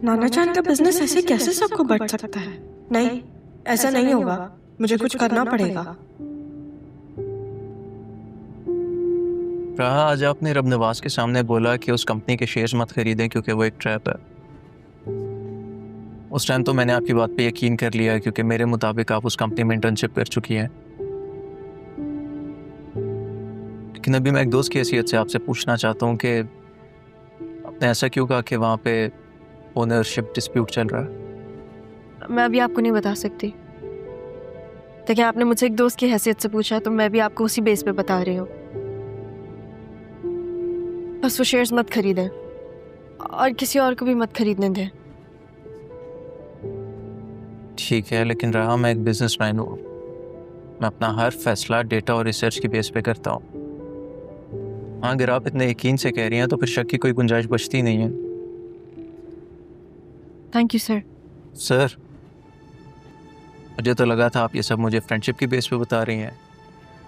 नाना चांद का बिजनेस ऐसे कैसे सबको बढ़ सकता है? नहीं, ऐसा नहीं होगा। मुझे कुछ करना पड़ेगा। राहा, आज आपने रब नवाज के सामने बोला कि उस कंपनी के शेयर्स मत खरीदें क्योंकि वो एक ट्रैप है। उस टाइम तो मैंने आपकी बात पे यकीन कर लिया क्योंकि मेरे मुताबिक आप उस कंपनी में इंटर्नशिप कर चुकी हैं। लेकिन अभी मैं एक दोस्त की हैसियत से आपसे पूछना चाहता हूँ कि आपने ऐसा क्यों कहा कि वहाँ पे ओनरशिप डिस्प्यूट चल रहा है? मैं अभी आपको नहीं बता सकती। देखिए, आपने मुझसे एक दोस्त की हैसियत से पूछा तो मैं भी आपको उसी बेस पे बता रही हूँ। बस वो शेयर्स मत खरीदें और किसी और को भी मत खरीदने दें। ठीक है, लेकिन राहा, मैं एक बिजनेसमैन हूँ। मैं अपना हर फैसला डेटा और रिसर्च की बेस पे करता हूँ। हाँ, अगर आप इतने यकीन से कह रही हैं तो फिर शक की कोई गुंजाइश बचती नहीं है। Thank you sir. सर, मुझे तो लगा था आप ये सब मुझे फ्रेंडशिप की बेस पे बता रही हैं।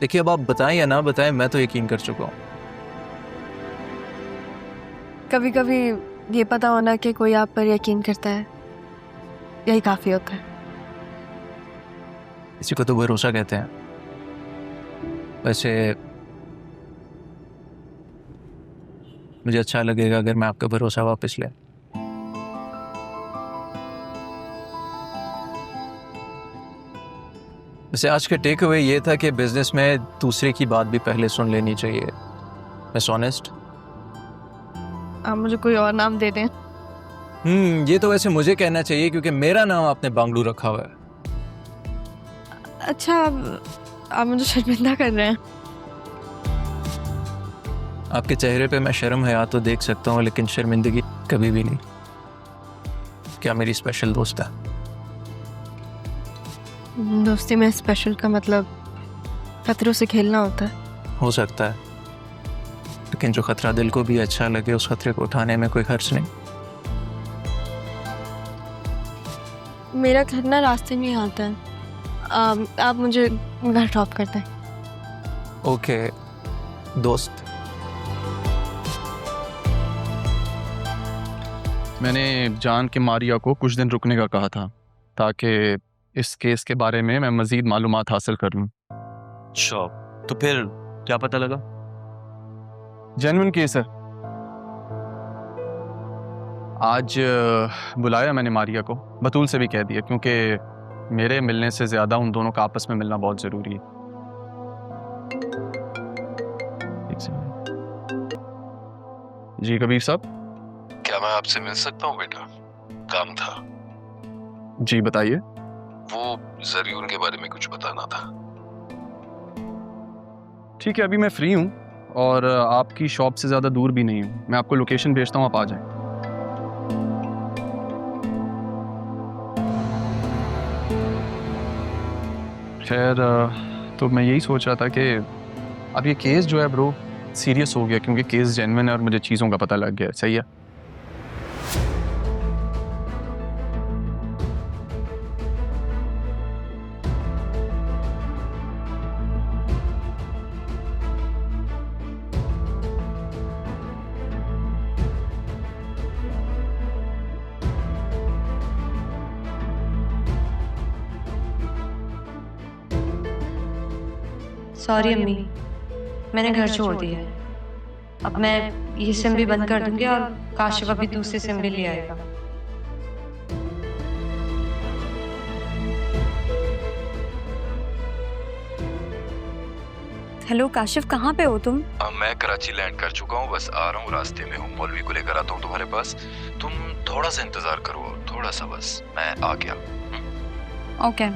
देखिए, अब आप बताएं या ना बताएं, मैं तो यकीन कर चुका हूँ। कभी कभी ये पता होना कि कोई आप पर यकीन करता है, यही काफी होता है। इसी को तो भरोसा कहते हैं। वैसे मुझे अच्छा लगेगा अगर मैं आपका भरोसा वापस ले। वैसे आज का टेक अवे ये था कि बिजनेस में दूसरे की बात भी पहले सुन लेनी चाहिए। Miss honest. आप मुझे कोई और नाम दे दें। ये तो वैसे मुझे कहना चाहिए क्योंकि मेरा नाम आपने बांगलू रखा हुआ है। अच्छा, आप मुझे शर्मिंदा कर रहे हैं। आपके चेहरे पे मैं शर्म हया तो देख सकता हूँ, लेकिन शर्मिंदगी कभी भी नहीं। क्या मेरी स्पेशल दोस्त है? दोस्ती में स्पेशल का मतलब खतरों से खेलना होता है। हो सकता है, लेकिन जो खतरा दिल को भी अच्छा लगे उस खतरे को उठाने में कोई हर्ज नहीं। मेरा घर ना रास्ते में ही आता है। आप मुझे घर ड्रॉप कर दें। ओके दोस्त। मैंने जान के मारिया को कुछ दिन रुकने का कहा था ताकि इस केस के बारे में मैं मज़ीद मालूमात हासिल कर लूँ। अच्छा, तो फिर क्या पता लगा? जेन्युइन केस है। आज बुलाया मैंने मारिया को, बतूल से भी कह दिया, क्योंकि मेरे मिलने से ज़्यादा उन दोनों का आपस में मिलना बहुत ज़रूरी है। जी कबीर साहब। क्या मैं आपसे मिल सकता हूँ बेटा? काम था। जी बताइए। वो जरीउन के बारे में कुछ बताना था। ठीक है, अभी मैं फ्री हूँ और आपकी शॉप से ज़्यादा दूर भी नहीं हूँ। मैं आपको लोकेशन भेजता हूँ, आप आ जाएं। खैर, तो मैं यही सोच रहा था कि अब ये केस जो है ब्रो सीरियस हो गया, क्योंकि केस जेन्युइन है और मुझे चीज़ों का पता लग गया। सही है। सॉरी अम्मी, मैंने घर छोड़ दिया है। अब मैं ये सिम भी बंद कर दूंगी और काशिफ अभी दूसरी सिम भी ले आएगा। हेलो काशिफ, कहाँ पे हो तुम? मैं कराची लैंड कर चुका हूँ, बस आ रहा हूँ, रास्ते में हूँ। मौलवी को लेकर आता हूँ तुम्हारे पास। तुम थोड़ा सा इंतजार करो, थोड़ा सा, बस मैं आ गया। ओके।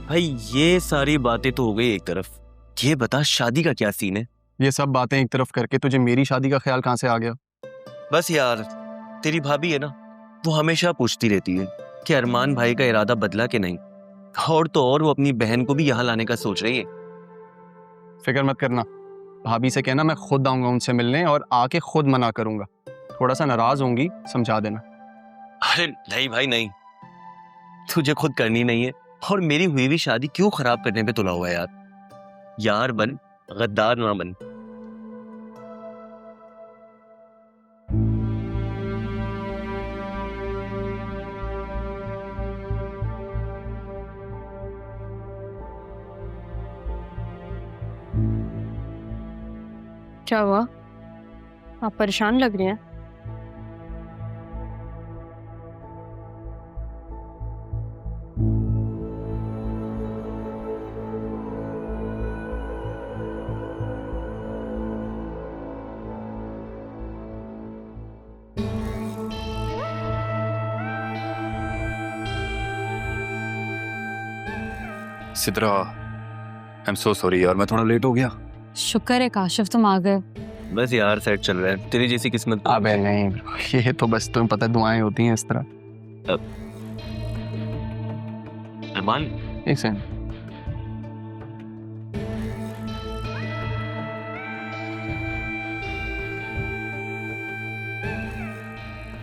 भाई ये सारी बातें तो हो गई एक तरफ, ये बता शादी का क्या सीन है? ये सब बातें एक तरफ करके तुझे मेरी शादी का ख्याल कहाँ से आ गया? बस यार, तेरी भाभी है ना, वो हमेशा पूछती रहती है कि अरमान भाई का इरादा बदला कि नहीं, और तो और वो अपनी बहन को भी यहाँ लाने का सोच रही है। फिक्र मत करना, भाभी से कहना मैं खुद आऊंगा उनसे मिलने और आके खुद मना करूंगा। थोड़ा सा नाराज होंगी, समझा देना। अरे नहीं भाई नहीं, तुझे खुद करनी नहीं है और मेरी हुई हुई शादी क्यों खराब करने पे तुला हुआ है यार। यार बन, गद्दार ना बन। क्या हुआ? आप परेशान लग रही हैं। Sidra, I am so sorry यार, मैं थोड़ा लेट हो गया। शुक्र है काशिफ तुम आ गए। बस यार सेट चल रहा है, तेरी जैसी किस्मत। अबे नहीं bro, ये तो बस तुम्हें पता है दुआएं होती हैं इस तरह। अरमान, एक सेकंड।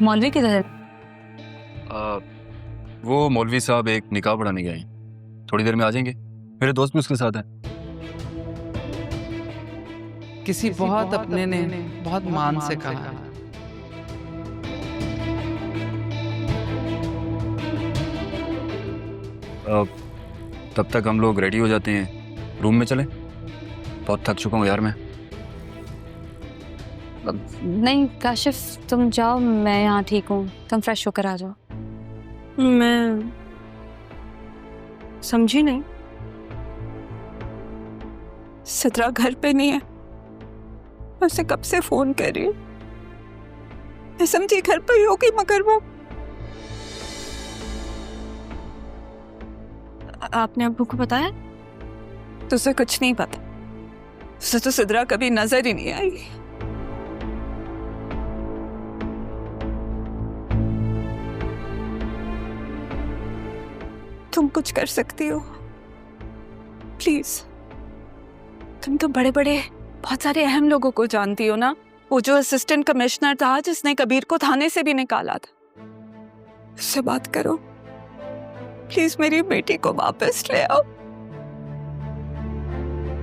मौलवी किधर है? वो मौलवी साहब एक निकाह पढ़ाने गए हैं, थोड़ी देर में आ जाएंगे। मेरे दोस्त भी उसके साथ है। किसी बहुत अपने ने बहुत मान से कहा, तब तक हम लोग रेडी हो जाते हैं, रूम में चले। बहुत थक चुका हूँ यार मैं। नहीं काशिफ तुम जाओ, मैं यहाँ ठीक हूँ, तुम फ्रेश होकर आ जाओ। मैं समझी नहीं। सिद्रा घर पे नहीं है, मैं उसे कब से फोन कर रही हूँ। मैं समझी घर पे ही होगी, मगर वो आपने अब्बू को बताया? तुझे कुछ नहीं पता, उसे तो सिद्रा कभी नजर ही नहीं आई। तुम कुछ कर सकती हो प्लीज। तुम तो बड़े बड़े बहुत सारे अहम लोगों को जानती हो ना। वो जो असिस्टेंट कमिश्नर था जिसने कबीर को थाने से भी निकाला था, उससे बात करो प्लीज। मेरी बेटी को वापस ले आओ।